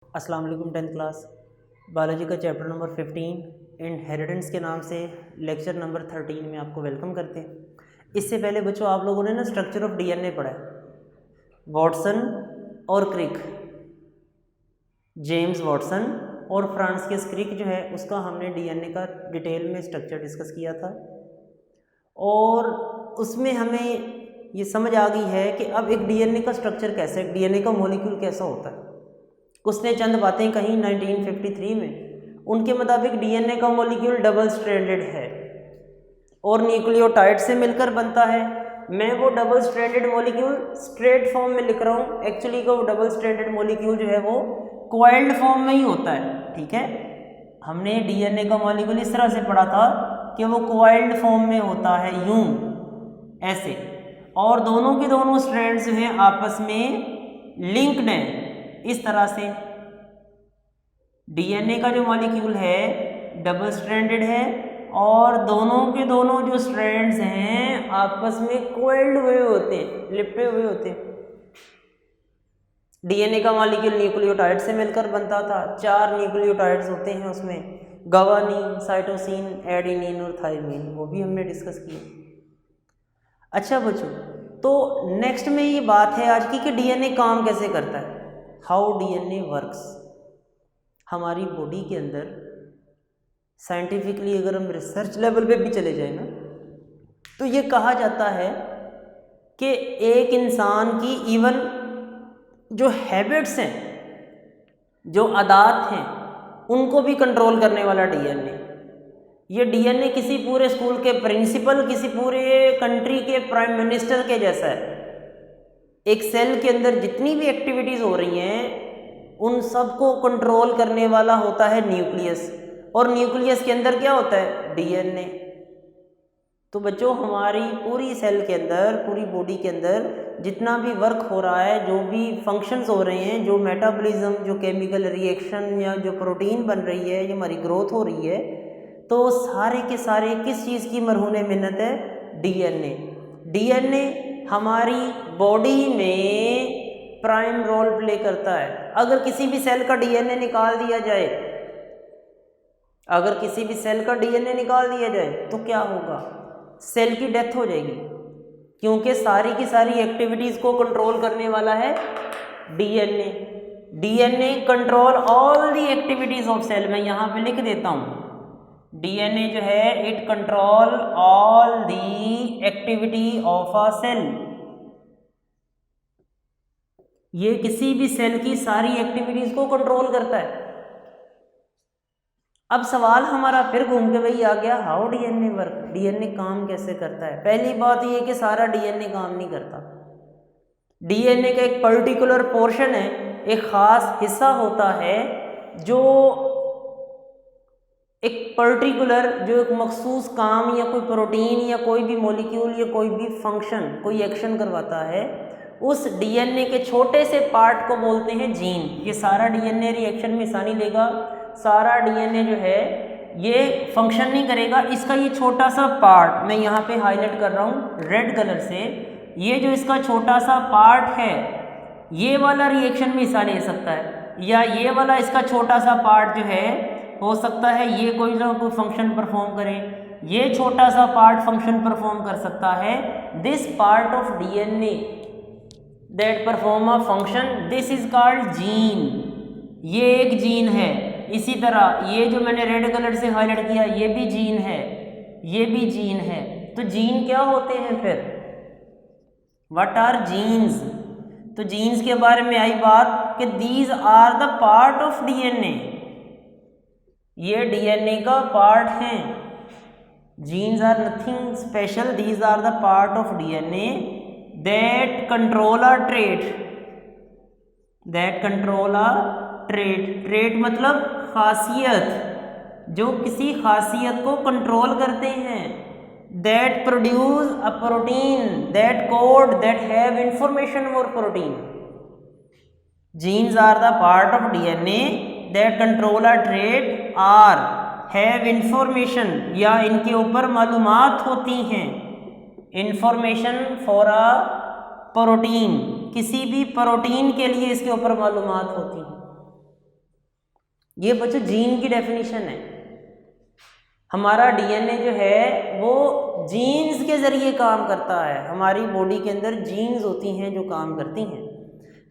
अस्सलाम वालेकुम। 10th class biology का चैप्टर नंबर 15 इनहेरिटेंस के नाम से लेक्चर नंबर 13 में आपको वेलकम करते हैं। इससे पहले बच्चों आप लोगों ने ना स्ट्रक्चर ऑफ डीएनए पढ़ा है। वॉटसन और क्रिक, जेम्स वॉटसन और फ्रांसिस क्रिक जो है उसका हमने डीएनए का डिटेल में स्ट्रक्चर डिस्कस किया था और उसमें हमें ये समझ आ गई है कि अब एक डीएनए का स्ट्रक्चर कैसे, डीएनए का मॉलिक्यूल कैसा होता है। उसने चंद बातें कही 1953 में। उनके मुताबिक डीएनए का मॉलिक्यूल डबल स्ट्रैंडेड है और न्यूक्लियोटाइड से मिलकर बनता है। मैं वो double stranded molecule straight form में लिख रहा हूँ, एक्चुअली का वो डबल स्ट्रैंडेड मॉलिक्यूल जो है वो कॉइल्ड फॉर्म में ही होता है। ठीक है, हमने डीएनए का मॉलिक्यूल इस तरह से पढ़ा था कि वो कॉइल्ड फॉर्म में होता है, यूं ऐसे, और दोनों के दोनों स्ट्रैंड्स जो हैं आपस में लिंक्ड हैं इस तरह से। डीएनए का जो मॉलिक्यूल है डबल स्ट्रैंडेड है और दोनों के दोनों जो स्ट्रैंड्स हैं आपस में कोइल्ड हुए होते हैं, लिपटे हुए होते हैं। डीएनए का मॉलिक्यूल न्यूक्लियोटाइड से मिलकर बनता था। 4 न्यूक्लियोटाइड्स होते हैं उसमें, गवानीन, साइटोसिन, एडेनिन और थायमिन, वो भी हमने डिस्कस किए। अच्छा बच्चों, तो नेक्स्ट में ये बात है आज की कि डीएनए काम कैसे करता है, हाउ डीएनए वर्क्स। हमारी बॉडी के अंदर साइंटिफिकली अगर हम रिसर्च लेवल पे भी चले जाए ना तो ये कहा जाता है कि एक इंसान की इवन जो हैबिट्स हैं, जो आदात हैं, उनको भी कंट्रोल करने वाला डीएनए। ये डीएनए किसी पूरे स्कूल के प्रिंसिपल, किसी पूरे कंट्री के प्राइम मिनिस्टर के जैसा है। एक सेल के अंदर जितनी भी एक्टिविटीज़ हो रही हैं उन सबको कंट्रोल करने वाला होता है न्यूक्लियस, और न्यूक्लियस के अंदर क्या होता है, डीएनए। तो बच्चों हमारी पूरी सेल के अंदर, पूरी बॉडी के अंदर जितना भी वर्क हो रहा है, जो भी फंक्शंस हो रहे हैं, जो मेटाबॉलिज्म, जो केमिकल रिएक्शन या जो प्रोटीन बन रही है, जो हमारी ग्रोथ हो रही है, तो सारे के सारे किस चीज़ की मरहून मिन्नत है, डीएनए। डीएनए हमारी बॉडी में प्राइम रोल प्ले करता है। अगर किसी भी सेल का डीएनए निकाल दिया जाए, अगर किसी भी सेल का डीएनए निकाल दिया जाए तो क्या होगा, सेल की डेथ हो जाएगी, क्योंकि सारी की सारी एक्टिविटीज़ को कंट्रोल करने वाला है DNA. DNA control all the activities of cell. मैं यहाँ पे लिख देता हूँ, डीएनए जो है it control all the activity of a cell. ये किसी भी सेल की सारी एक्टिविटीज को कंट्रोल करता है। अब सवाल हमारा फिर घूम के वही आ गया, हाउ डीएनए वर्क, डीएनए काम कैसे करता है। पहली बात ये कि सारा डीएनए काम नहीं करता। डीएनए का एक पर्टिकुलर पोर्शन है, एक खास हिस्सा होता है जो एक पर्टिकुलर, जो एक मखसूस काम या कोई प्रोटीन या कोई भी मॉलिक्यूल या कोई भी फंक्शन, कोई एक्शन करवाता है। उस डीएनए के छोटे से पार्ट को बोलते हैं जीन। ये सारा डीएनए रिएक्शन में हिस्सा नहीं लेगा, सारा डीएनए जो है ये फंक्शन नहीं करेगा। इसका ये छोटा सा पार्ट मैं यहाँ पे हाईलाइट कर रहा हूँ रेड कलर से, ये जो इसका छोटा सा पार्ट है ये वाला रिएक्शन में हिस्सा ले सकता है, या ये वाला इसका छोटा सा पार्ट जो है हो सकता है ये कोई ना कोई फंक्शन परफॉर्म करे। ये छोटा सा पार्ट फंक्शन परफॉर्म कर सकता है। This part of DNA that perform a function, this is called gene. ये एक जीन है। इसी तरह ये जो मैंने रेड कलर से हाईलाइट किया ये भी जीन है, ये भी जीन है। तो जीन क्या होते हैं फिर, व्हाट आर जीन्स। तो जीन्स के बारे में आई बात कि these are the part of DNA, ये डीएनए का पार्ट हैं। Genes are nothing special, these are the part of DNA that control a trait, that control a trait. Trait मतलब खासियत, जो किसी खासियत को कंट्रोल करते हैं। That produce a protein, that code, that have information for protein. Genes are the part of DNA that control a trait are have information, या इनके ऊपर मालूमात होती हैं, इंफॉर्मेशन फॉर अ प्रोटीन, किसी भी प्रोटीन के लिए इसके ऊपर मालूमात होती हैं। ये बच्चों जीन की डेफिनेशन है। हमारा डीएनए जो है वो जीन्स के ज़रिए काम करता है। हमारी बॉडी के अंदर जीन्स होती हैं जो काम करती हैं।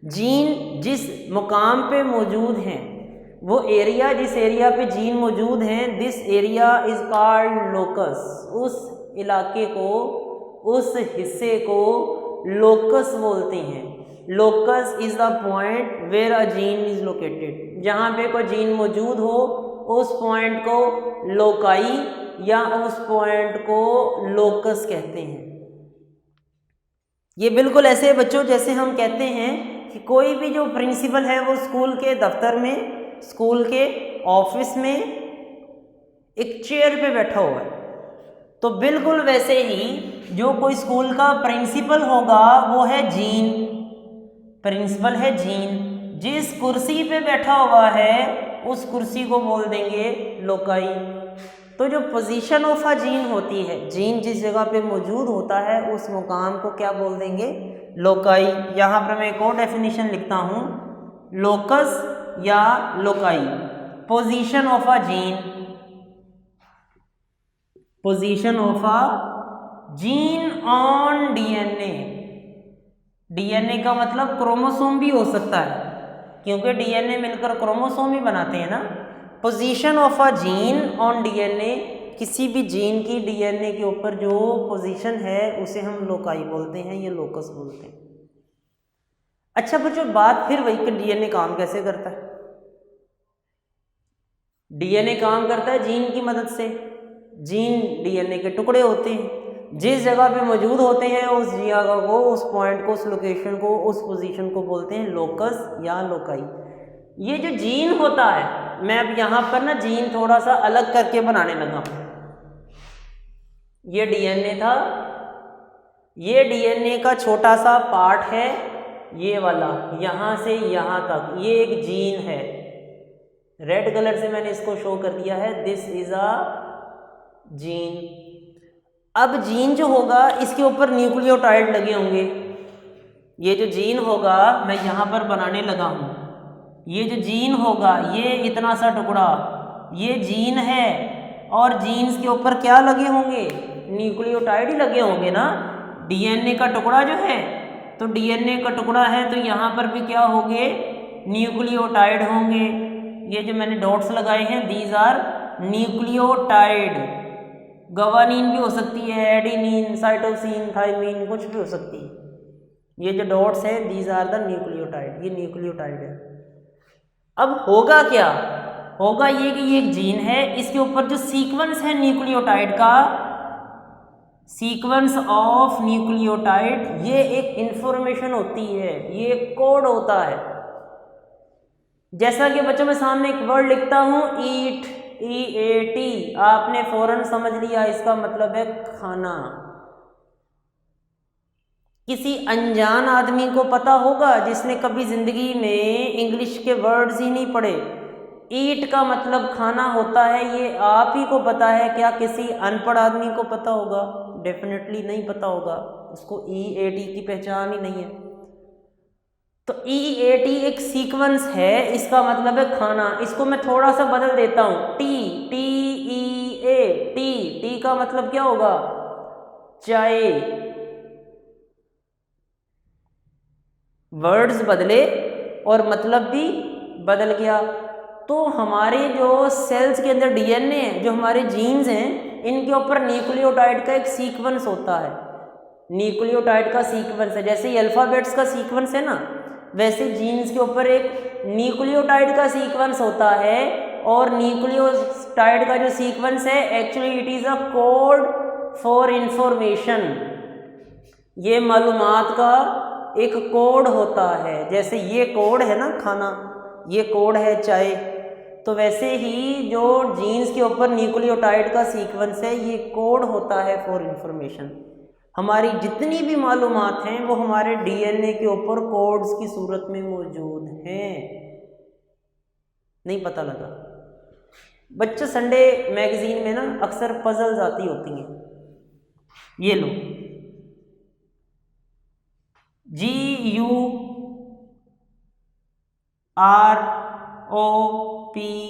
जीन जिस मुकाम पे मौजूद हैं, वो एरिया जिस एरिया पे जीन मौजूद हैं, this area is called locus. उस इलाके को, उस हिस्से को लोकस बोलते हैं। Locus is the point where a gene is located. जहाँ पे कोई जीन मौजूद हो उस पॉइंट को लोकाई या उस पॉइंट को लोकस कहते हैं। ये बिल्कुल ऐसे है बच्चों जैसे हम कहते हैं कि कोई भी जो प्रिंसिपल है वो स्कूल के दफ्तर में, स्कूल के ऑफिस में एक चेयर पे बैठा हुआ है, तो बिल्कुल वैसे ही जो कोई स्कूल का प्रिंसिपल होगा वो है जीन। प्रिंसिपल है जीन। जिस कुर्सी पे बैठा हुआ है उस कुर्सी को बोल देंगे लोकाई। तो जो पोजीशन ऑफ अ जीन होती है, जीन जिस जगह पे मौजूद होता है उस मुकाम को क्या बोल देंगे? लोकाई। यहाँ पर मैं एक और डेफिनेशन लिखता हूँ, लोकस या loci. Position of a gene, position of a gene on DNA. DNA का मतलब क्रोमोसोम भी हो सकता है, क्योंकि डीएनए मिलकर क्रोमोसोम ही बनाते हैं ना। Position of a gene on DNA, किसी भी जीन की डीएनए के ऊपर जो पोजीशन है उसे हम लोकाई बोलते हैं, ये लोकस बोलते हैं। अच्छा बच्चों, बात फिर वही कि डीएनए काम कैसे करता है। डीएनए काम करता है जीन की मदद से। जीन डीएनए के टुकड़े होते हैं, जिस जगह पे मौजूद होते हैं उस जगह को, उस पॉइंट को, उस लोकेशन को, उस पोजीशन को बोलते हैं लोकस या लोकाई। ये जो जीन होता है, मैं अब यहाँ पर ना जीन थोड़ा सा अलग करके बनाने लगा हूँ। ये डीएनए था, ये डीएनए का छोटा सा पार्ट है, ये वाला यहाँ से यहाँ तक, ये एक जीन है। रेड कलर से मैंने इसको शो कर दिया है, दिस इज अ जीन। अब जीन जो होगा इसके ऊपर न्यूक्लियोटाइड लगे होंगे। ये जो जीन होगा मैं यहाँ पर बनाने लगा हूँ, ये जो जीन होगा ये इतना सा टुकड़ा, ये जीन है, और जीन्स के ऊपर क्या लगे होंगे? न्यूक्लियोटाइड ही लगे होंगे ना। डीएनए का टुकड़ा जो है, तो डीएनए का टुकड़ा है तो यहाँ पर भी क्या होंगे? न्यूक्लियोटाइड होंगे। ये जो मैंने डॉट्स लगाए हैं दीज आर न्यूक्लियोटाइड। गवानीन भी हो सकती है, एडिनिन, साइटोसिन, थाइमिन, कुछ भी हो सकती है। ये जो डॉट्स हैं दीज आर द न्यूक्लियोटाइड, ये न्यूक्लियोटाइड है। अब होगा क्या? होगा ये कि ये एक जीन है, इसके ऊपर जो सीक्वेंस है न्यूक्लियोटाइड का, सीक्वेंस ऑफ न्यूक्लियोटाइड, ये एक इंफॉर्मेशन होती है, ये एक कोड होता है। जैसा कि बच्चों में सामने एक वर्ड लिखता हूँ ईट, EAT, आपने फौरन समझ लिया इसका मतलब है खाना। किसी अनजान आदमी को पता होगा जिसने कभी जिंदगी में इंग्लिश के वर्ड्स ही नहीं पढ़े, ईट का मतलब खाना होता है, ये आप ही को पता है। क्या किसी अनपढ़ आदमी को पता होगा? डेफिनेटली नहीं पता होगा, उसको EAT की पहचान ही नहीं है। तो EAT एक सीक्वेंस है, इसका मतलब है खाना। इसको मैं थोड़ा सा बदल देता हूँ, TEA, टी का मतलब क्या होगा? चाय। वर्ड्स बदले और मतलब भी बदल गया। तो हमारे जो सेल्स के अंदर डीएनए है, जो हमारे जीन्स हैं, इनके ऊपर न्यूक्लियोटाइड का एक सीक्वेंस होता है। न्यूक्लियोटाइड का सीक्वेंस है, जैसे अल्फ़ाबेट्स का सीक्वेंस है ना, वैसे जीन्स के ऊपर एक न्यूक्लियोटाइड का सीक्वेंस होता है। और न्यूक्लियोटाइड का जो सीक्वेंस है, actually it is a code for information. ये मालूमात का एक कोड होता है। जैसे ये कोड है ना खाना, ये कोड है चाय, तो वैसे ही जो जीन्स के ऊपर न्यूक्लियोटाइड का सीक्वेंस है, ये कोड होता है फॉर इंफॉर्मेशन। हमारी जितनी भी मालूमात हैं वो हमारे डीएनए के ऊपर कोड्स की सूरत में मौजूद हैं। नहीं पता लगा? बच्चे संडे मैगजीन में ना अक्सर पजल्स आती होती हैं, ये लो, GURL OPEARED,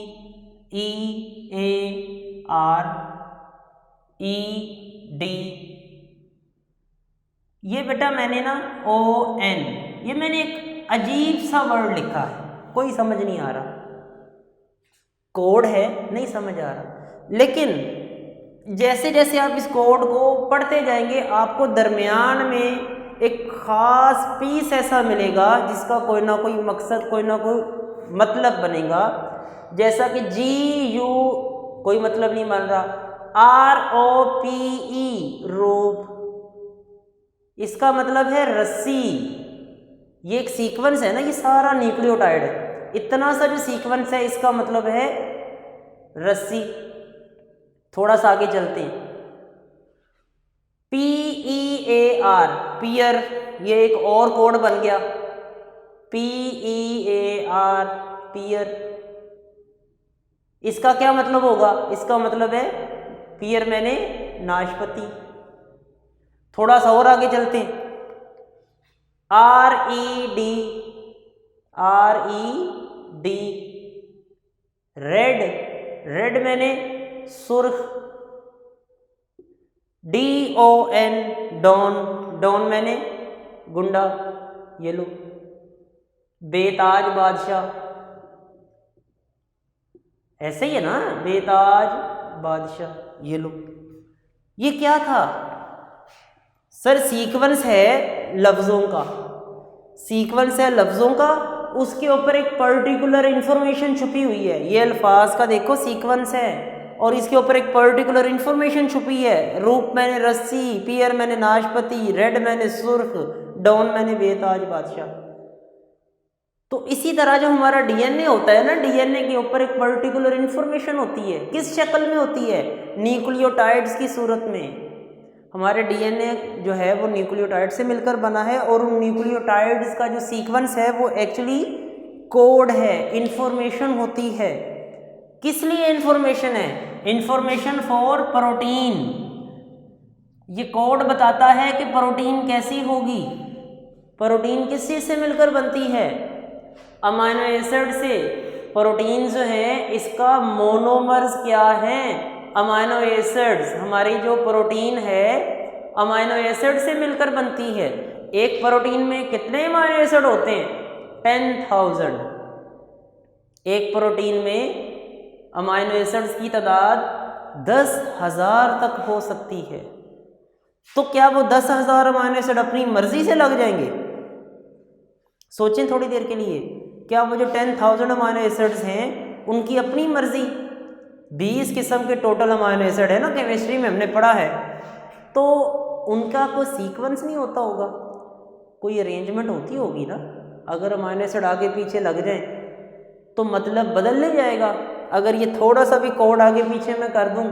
ये बेटा मैंने ना ON, ये मैंने एक अजीब सा वर्ड लिखा है, कोई समझ नहीं आ रहा, कोड है नहीं समझ आ रहा, लेकिन जैसे जैसे आप इस कोड को पढ़ते जाएंगे आपको दरमियान में एक ख़ास पीस ऐसा मिलेगा जिसका कोई ना कोई मकसद, कोई ना कोई मतलब बनेगा। जैसा कि GU कोई मतलब नहीं बन रहा, ROPE रोप, इसका मतलब है रस्सी। ये एक सीक्वेंस है ना, ये सारा न्यूक्लियोटाइड है, इतना सा जो सीक्वेंस है इसका मतलब है रस्सी। थोड़ा सा आगे चलते हैं, PEAR पियर, ये एक और कोड बन गया, PEAR पियर। इसका क्या मतलब होगा? इसका मतलब है पियर मैंने नाशपाती। थोड़ा सा और आगे चलते हैं, RED रेड, रेड मैंने सुर्ख। DON डॉन, डॉन मैंने गुंडा, येलो। बेताज बादशाह, ऐसे ही है ना, बेताज बादशाह, येलो। ये क्या था सर? सीक्वेंस है लफ्ज़ों का, सीक्वेंस है लफ्ज़ों का, उसके ऊपर एक पर्टिकुलर इंफॉर्मेशन छुपी हुई है। ये अल्फाज का देखो सीक्वेंस है और इसके ऊपर एक पर्टिकुलर इंफॉर्मेशन छुपी है। रूप मैंने रस्सी, पियर मैंने नाशपाती, रेड मैंने सुर्ख, डॉन मैंने बेताज बादशाह। तो इसी तरह जो हमारा DNA होता है ना, DNA के ऊपर एक पर्टिकुलर इंफॉर्मेशन होती है। किस शक्ल में होती है? न्यूक्लियोटाइड्स की सूरत में। हमारे DNA जो है वो न्यूक्लियोटाइड से मिलकर बना है और उन न्यूक्लियोटाइड्स का जो सीक्वेंस है वो एक्चुअली कोड है, इंफॉर्मेशन होती है। किस लिए इंफॉर्मेशन है? Information for protein. ये कोड बताता है कि प्रोटीन कैसी होगी। प्रोटीन किस चीज़ से मिलकर बनती है? अमाइनो एसिड से। प्रोटीन जो है इसका मोनोमर्स क्या है? Amino acids. हमारी जो प्रोटीन है अमाइनो एसिड से मिलकर बनती है। एक प्रोटीन में कितने अमाइनो एसिड होते हैं? 10,000। एक प्रोटीन में अमाइनो एसिड्स की तादाद 10,000 तक हो सकती है। तो क्या वो 10,000 अमाइनो एसिड अपनी मर्जी से लग जाएंगे? सोचें थोड़ी देर के लिए। क्या वो जो 10,000 अमाइनो एसिड्स हैं उनकी अपनी मर्जी? 20 किस्म के टोटल अमाइनो एसिड है ना, केमिस्ट्री में हमने पढ़ा है। तो उनका कोई सीक्वेंस नहीं होता होगा, कोई अरेंजमेंट होती होगी ना। अगर अमाइनो एसिड आगे पीछे लग जाए तो मतलब बदल नहीं जाएगा। अगर ये थोड़ा सा भी कोड आगे पीछे मैं कर दूं,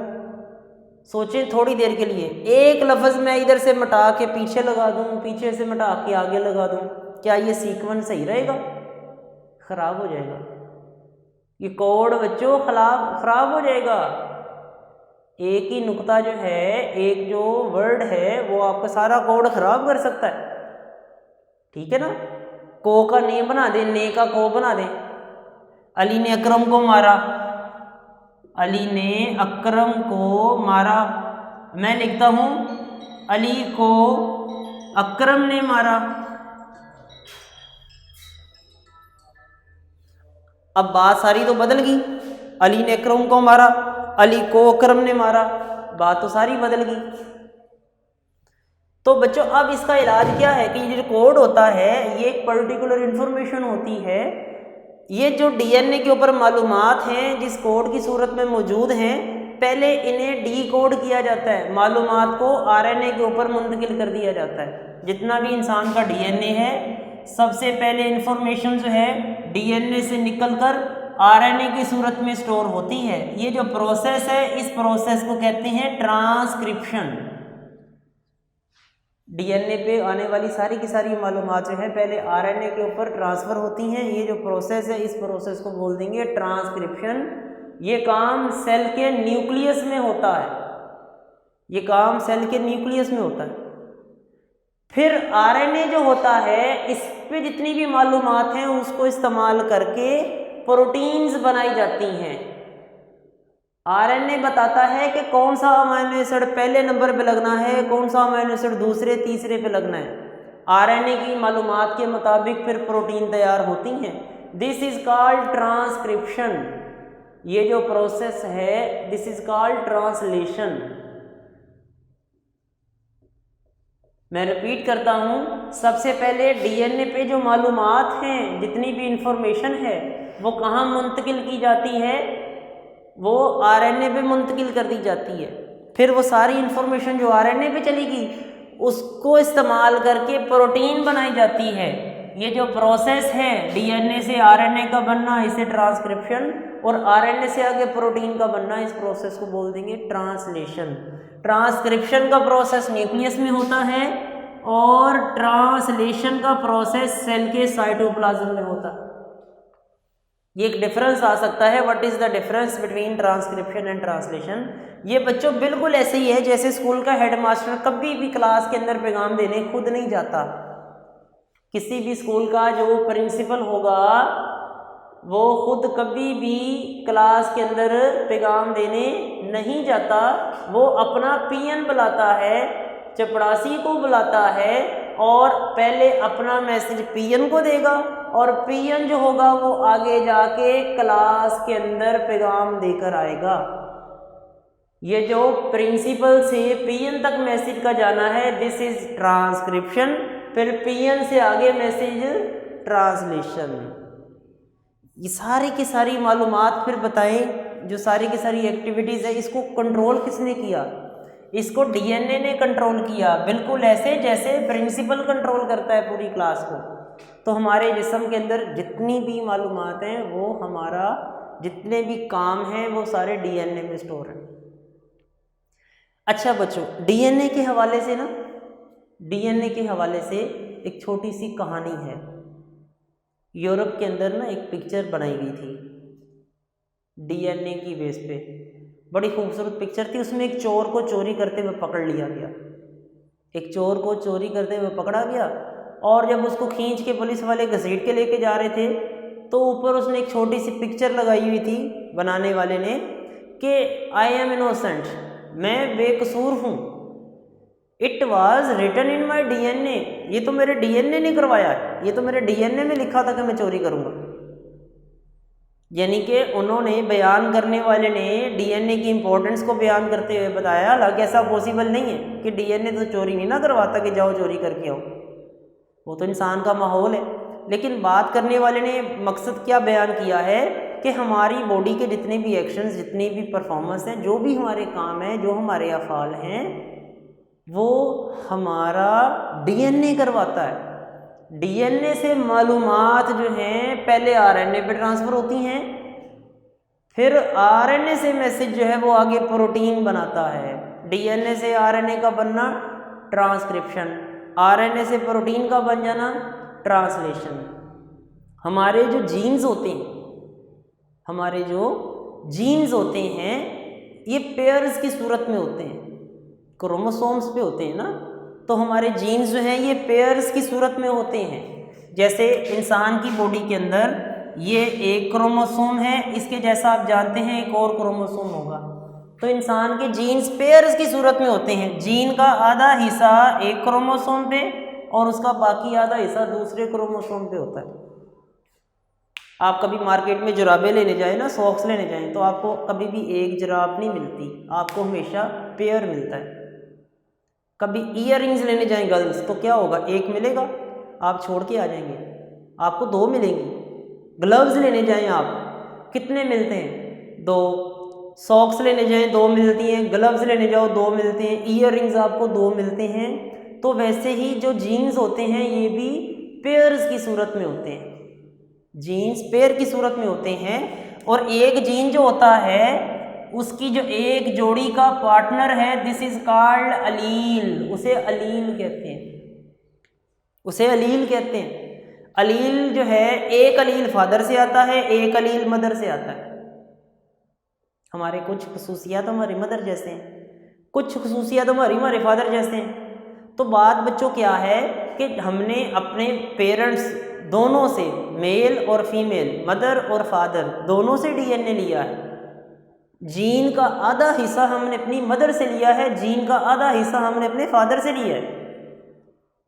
सोचें थोड़ी देर के लिए, एक लफ्ज़ मैं इधर से मिटा के पीछे लगा दूं, पीछे से मिटा के आगे लगा दूं, क्या ये सीक्वेंस सही रहेगा? ख़राब हो जाएगा। ये कोड बच्चों खराब हो जाएगा। एक ही नुक्ता जो है, एक जो वर्ड है वो आपका सारा कोड खराब कर सकता है। ठीक है ना? को का ने बना दे, ने का को बना दे। अली ने अकरम को मारा, अली ने अकरम को मारा। मैं लिखता हूँ अली को अकरम ने मारा। अब बात सारी तो बदल गई। अली ने अकरम को मारा, अली को अकरम ने मारा, बात तो सारी बदल गई। तो बच्चों अब इसका इलाज क्या है कि ये जो कोड होता है ये एक पर्टिकुलर इंफॉर्मेशन होती है। ये जो DNA के ऊपर मालूमात हैं जिस कोड की सूरत में मौजूद हैं, पहले इन्हें डीकोड किया जाता है, मालूमात को RNA के ऊपर मुंतकिल कर दिया जाता है। जितना भी इंसान का DNA है सबसे पहले इंफॉर्मेशन जो है DNA से निकलकर RNA की सूरत में स्टोर होती है। ये जो प्रोसेस है इस प्रोसेस को कहते हैं ट्रांसक्रिप्शन। DNA पे आने वाली सारी की सारी मालूमात जो है पहले RNA के ऊपर ट्रांसफ़र होती हैं। ये जो प्रोसेस है इस प्रोसेस को बोल देंगे ट्रांसक्रिप्शन। ये काम सेल के न्यूक्लियस में होता है, ये काम सेल के न्यूक्लियस में होता है। फिर RNA जो होता है इस पे जितनी भी मालूमात हैं उसको इस्तेमाल करके प्रोटीन्स बनाई जाती हैं। आरएनए बताता है कि कौन सा अमीनो एसिड पहले नंबर पे लगना है, कौन सा अमीनो एसिड दूसरे तीसरे पे लगना है। आरएनए की मालूमात के मुताबिक फिर प्रोटीन तैयार होती हैं। This is called transcription. ये जो प्रोसेस है दिस इज कॉल्ड ट्रांसलेशन। मैं रिपीट करता हूँ, सबसे पहले डीएनए पे जो मालूमात हैं, जितनी भी इंफॉर्मेशन है वो कहाँ मुंतकिल की जाती है, वो आरएनए पे मुंतकिल कर दी जाती है। फिर वो सारी इंफॉर्मेशन जो आरएनए पे चलेगी उसको इस्तेमाल करके प्रोटीन बनाई जाती है। ये जो प्रोसेस है डीएनए से आरएनए का बनना, इसे ट्रांसक्रिप्शन, और आरएनए से आगे प्रोटीन का बनना, इस प्रोसेस को बोल देंगे ट्रांसलेशन। ट्रांसक्रिप्शन का प्रोसेस न्यूक्लियस में होता है और ट्रांसलेशन का प्रोसेस सेल के साइटोप्लाज्म में होता है। ये एक डिफरेंस आ सकता है, what is the difference between transcription and translation. ये बच्चों बिल्कुल ऐसे ही है जैसे स्कूल का हेडमास्टर कभी भी क्लास के अंदर पैगाम देने खुद नहीं जाता। किसी भी स्कूल का जो प्रिंसिपल होगा वो खुद कभी भी क्लास के अंदर पैगाम देने नहीं जाता, वो अपना पीएन बुलाता है, चपड़ासी को बुलाता है और पहले अपना मैसेज पीएन को देगा और पीएन जो होगा वो आगे जाके क्लास के अंदर पैगाम देकर आएगा। ये जो प्रिंसिपल से पीएन तक मैसेज का जाना है दिस इज ट्रांसक्रिप्शन, फिर पीएन से आगे मैसेज ट्रांसलेशन। ये सारी की सारी मालूमात फिर बताएं, जो सारी की सारी एक्टिविटीज़ है इसको कंट्रोल किसने किया, इसको डीएनए ने कंट्रोल किया, बिल्कुल ऐसे जैसे प्रिंसिपल कंट्रोल करता है पूरी क्लास को। तो हमारे जिस्म के अंदर जितनी भी मालूमात हैं वो हमारा जितने भी काम हैं वो सारे डीएनए में स्टोर हैं। अच्छा बच्चों, डीएनए के हवाले से ना, डीएनए के हवाले से एक छोटी सी कहानी है। यूरोप के अंदर ना एक पिक्चर बनाई गई थी डीएनए की बेस पे, बड़ी खूबसूरत पिक्चर थी। उसमें एक चोर को चोरी करते हुए पकड़ लिया गया, एक चोर को चोरी करते हुए पकड़ा गया और जब उसको खींच के पुलिस वाले घसीट के लेके जा रहे थे तो ऊपर उसने एक छोटी सी पिक्चर लगाई हुई थी बनाने वाले ने कि आई एम इनोसेंट, मैं बेकसूर हूँ। It was written in my DNA, ये तो मेरे डीएनए ने करवाया है, ये तो मेरे डीएनए में लिखा था कि मैं चोरी करूँगा। यानी कि उन्होंने, बयान करने वाले ने डीएनए की इम्पोर्टेंस को बयान करते हुए बताया, हालांकि ऐसा पॉसिबल नहीं है कि डीएनए तो चोरी नहीं ना करवाता कि जाओ चोरी करके आओ, वो तो इंसान का माहौल है। लेकिन बात करने वाले ने मकसद क्या बयान किया है कि हमारी बॉडी के जितने भी एक्शंस, जितनी भी परफॉर्मेंस हैं, जो भी हमारे काम हैं, जो हमारे अफ़ाल हैं, वो हमारा डीएनए करवाता है। डीएनए से मालूमात जो हैं पहले आरएनए पे ट्रांसफ़र होती हैं, फिर आरएनए से मैसेज जो है वो आगे प्रोटीन बनाता है। डीएनए से आरएनए का बनना ट्रांसक्रिप्शन, आरएनए से प्रोटीन का बन जाना ट्रांसलेशन। हमारे जो जीन्स होते हैं, हमारे जो जीन्स होते हैं ये पेयर्स की सूरत में होते हैं, क्रोमोसोम्स पे होते हैं ना। तो हमारे जीन्स जो हैं ये पेयर्स की सूरत में होते हैं। जैसे इंसान की बॉडी के अंदर ये एक क्रोमोसोम है, इसके जैसा आप जानते हैं एक और क्रोमोसोम होगा, तो इंसान के जीन्स पेयर्स की सूरत में होते हैं। जीन का आधा हिस्सा एक क्रोमोसोम पे और उसका बाकी आधा हिस्सा दूसरे क्रोमोसोम पे होता है। आप कभी मार्केट में जुराबे लेने जाए ना, सॉक्स लेने जाएं, तो आपको कभी भी एक जुराब नहीं मिलती, आपको हमेशा पेयर मिलता है। कभी ईयररिंग्स लेने जाएं गर्ल्स, तो क्या होगा, एक मिलेगा, आप छोड़ के आ जाएंगे, आपको दो मिलेंगी। ग्लव्स लेने जाएं आप, कितने मिलते हैं, दो। सॉक्स लेने जाएं, दो मिलती हैं। ग्लव्स लेने जाओ, दो मिलते हैं। ईयररिंग्स आपको दो मिलते हैं। तो वैसे ही जो जीन्स होते हैं ये भी पेयर्स की सूरत में होते हैं, जीन्स पेयर की सूरत में होते हैं। और एक जीन जो होता है उसकी जो एक जोड़ी का पार्टनर है दिस इज कॉल्ड अलील, उसे अलील कहते हैं, उसे अलील कहते हैं। अलील जो है, एक अलील फादर से आता है, एक अलील मदर से आता है। हमारे कुछ खसूसियात हमारी मदर जैसे हैं, कुछ खसूसियात हमारे फादर जैसे हैं। तो बात बच्चों क्या है कि हमने अपने पेरेंट्स दोनों से, मेल और फीमेल, मदर और फादर दोनों से डीएनए लिया है। जीन का आधा हिस्सा हमने अपनी मदर से लिया है, जीन का आधा हिस्सा हमने अपने फादर से लिया है।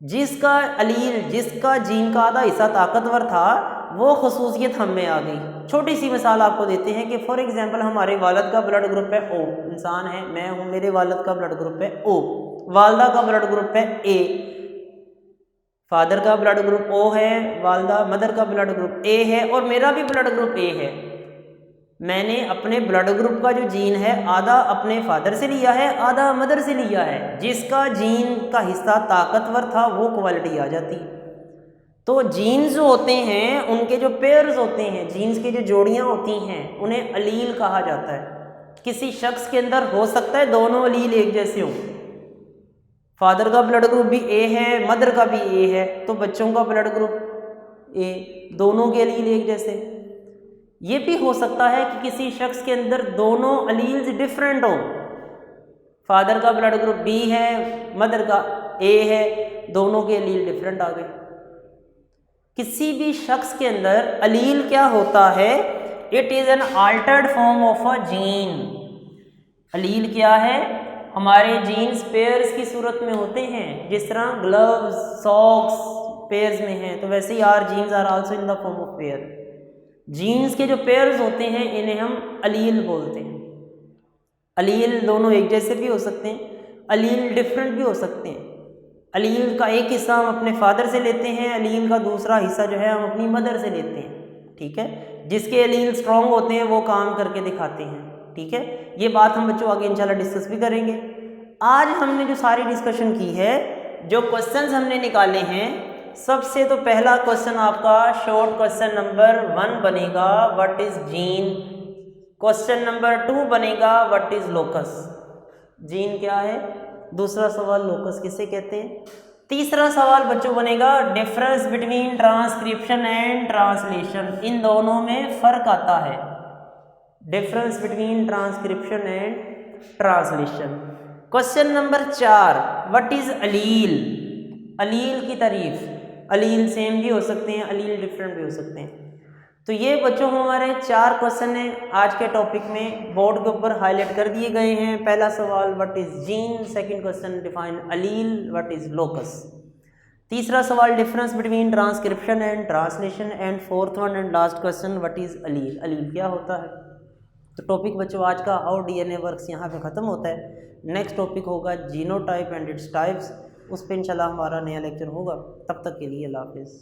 जिसका जीन का आधा हिस्सा ताकतवर था वो खसूसियत हम में आ गई। छोटी सी मिसाल आपको देते हैं कि फॉर एग्जांपल हमारे वालिद का ब्लड ग्रुप है ओ, इंसान है, मैं हूँ, मेरे वालिद का ब्लड ग्रुप है ओ, वालदा का ब्लड ग्रुप है ए, फादर का ब्लड ग्रुप ओ है, वालदा मदर का ब्लड ग्रुप ए है और मेरा भी ब्लड ग्रुप ए है। मैंने अपने ब्लड ग्रुप का जो जीन है आधा अपने फादर से लिया है, आधा मदर से लिया है। जिसका जीन का हिस्सा ताकतवर था वो क्वालिटी आ जाती। तो जीन्स जो होते हैं उनके जो पेयर्स होते हैं, जीन्स की जो जोड़ियां होती हैं उन्हें अलील कहा जाता है। किसी शख्स के अंदर हो सकता है दोनों अलील एक जैसे हों, फादर का ब्लड ग्रुप भी ए है, मदर का भी ए है, तो बच्चों का ब्लड ग्रुप ए, दोनों के अलील एक जैसे। ये भी हो सकता है कि किसी शख्स के अंदर दोनों अलील्स डिफरेंट हों, फादर का ब्लड ग्रुप बी है, मदर का ए है, दोनों के अलील डिफरेंट आ गए। किसी भी शख्स के अंदर अलील क्या होता है? It is an altered form of a gene. Allele क्या है? हमारे जीन्स पेयर्स की सूरत में होते हैं। जिस तरह ग्लव्स, सॉक्स पेयर्स में हैं, तो वैसे ही are genes are also in the form of pair. Genes के जो पेयर्स होते हैं इन्हें हम अलील बोलते हैं। अलील दोनों एक जैसे भी हो सकते हैं, अलील डिफरेंट भी हो सकते हैं। अलील का एक हिस्सा हम अपने फादर से लेते हैं, अलील का दूसरा हिस्सा जो है हम अपनी मदर से लेते हैं। ठीक है, जिसके अलील स्ट्रॉन्ग होते हैं वो काम करके दिखाते हैं। ठीक है, ये बात हम बच्चों आगे इंशाल्लाह डिस्कस भी करेंगे। आज हमने जो सारी डिस्कशन की है, जो क्वेश्चंस हमने निकाले हैं, सबसे तो पहला क्वेश्चन आपका शॉर्ट क्वेश्चन नंबर 1 बनेगा, what is gene. Question number 2 बनेगा, व्हाट इज लोकस। जीन क्या है? दूसरा सवाल लोकस किसे कहते हैं। तीसरा सवाल बच्चों बनेगा, difference between transcription and translation. इन दोनों में फ़र्क आता है, difference between transcription and translation. Question number 4, what is allele. Allele की तारीफ। अलील सेम भी हो सकते हैं, अलील डिफरेंट भी हो सकते हैं। तो ये बच्चों हमारे 4 क्वेश्चन हैं आज के टॉपिक में, बोर्ड के ऊपर हाईलाइट कर दिए गए हैं। पहला सवाल what is gene, second question define allele, what is locus. तीसरा सवाल difference between transcription and translation, and fourth one and last question what is allele. Allele क्या होता है। तो टॉपिक बच्चों आज का हाउ डीएनए वर्क्स यहाँ पे ख़त्म होता है। नेक्स्ट टॉपिक होगा जीनोटाइप एंड इट्स टाइप्स, उस पर इंशाल्लाह हमारा नया लेक्चर होगा। तब तक के लिए अल्लाह हाफिज़।